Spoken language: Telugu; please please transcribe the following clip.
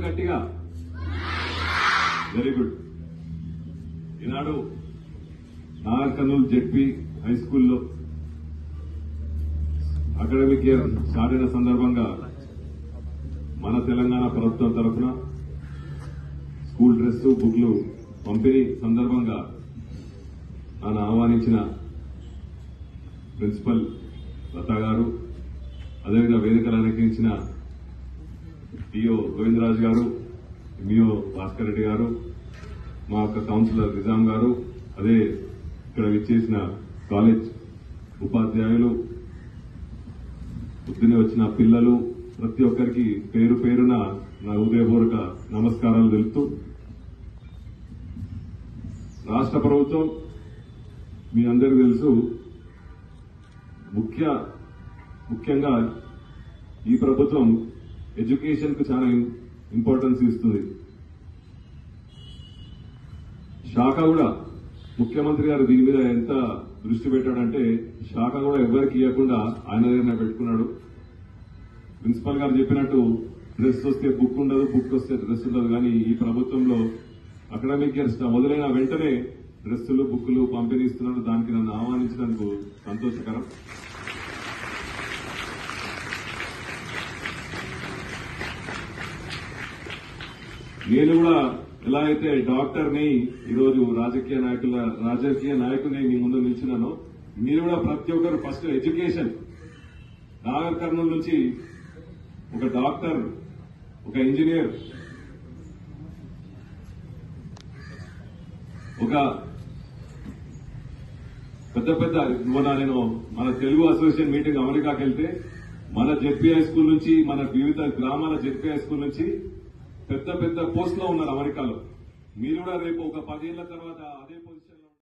గట్టిగా వెరీ గుడ్. ఈనాడు నాగర్ కర్నూలు జెడ్పీ హై స్కూల్లో అకాడమిక్ ఇయర్ స్టార్ట్ అయిన సందర్భంగా మన తెలంగాణ ప్రభుత్వం తరఫున స్కూల్ డ్రెస్ బుక్లు పంపిణీ సందర్భంగా ఆయన ఆహ్వానించిన ప్రిన్సిపల్ లతా గారు, అదేవిధంగా వేదికలు అలంకరించిన డిఓ గోవిందరాజు గారు, ఎంఈఓ భాస్కర్ రెడ్డి గారు, మా యొక్క కౌన్సిలర్ నిజాం గారు, అదే ఇక్కడ విచ్చేసిన కాలేజ్ ఉపాధ్యాయులు, పొద్దునే వచ్చిన పిల్లలు, ప్రతి ఒక్కరికి పేరు పేరున నా హృదయపూర్వక నమస్కారాలు తెలుపుతూ, రాష్ట్ర ప్రభుత్వం మీ అందరికీ తెలుసు, ముఖ్యంగా ఈ ప్రభుత్వం ఎడ్యుకేషన్ కు చాలా ఇంపార్టెన్స్ ఇస్తుంది. శాఖ కూడా ముఖ్యమంత్రి గారు దీని మీద ఎంత దృష్టి పెట్టాడంటే శాఖ కూడా ఎవరికి ఇవ్వకుండా ఆయన దగ్గర పెట్టుకున్నాడు. ప్రిన్సిపల్ గారు చెప్పినట్టు డ్రెస్ వస్తే బుక్ ఉండదు, బుక్ వస్తే డ్రెస్ ఉండదు. కానీ ఈ ప్రభుత్వంలో అకాడమిక్ ఇయర్ మొదలైన వెంటనే డ్రెస్సులు బుక్కులు పంపిణీ ఇస్తున్నారు. దానికి నన్ను ఆహ్వానించినందుకు సంతోషకరం. నేను కూడా ఎలా అయితే డాక్టర్ని ఈరోజు రాజకీయ నాయకుని మీ ముందు నిలిచినాను, మీరు కూడా ప్రతి ఒక్కరు ఫస్ట్ ఎడ్యుకేషన్, నాగర్ కర్నూలు నుంచి ఒక డాక్టర్, ఒక ఇంజనీర్, ఒక పెద్ద నేను మన తెలుగు అసోసియేషన్ మీటింగ్ అమెరికాకి వెళ్తే మన జెడ్పీ హై స్కూల్ నుంచి, మన వివిధ గ్రామాల జెడ్పీ హై స్కూల్ నుంచి పెద్ద పోస్ట్ లో ఉన్నారు అమెరికాలో. మీరు కూడా రేపు ఒక 10 ఏళ్ల తర్వాత అదే పొజిషన్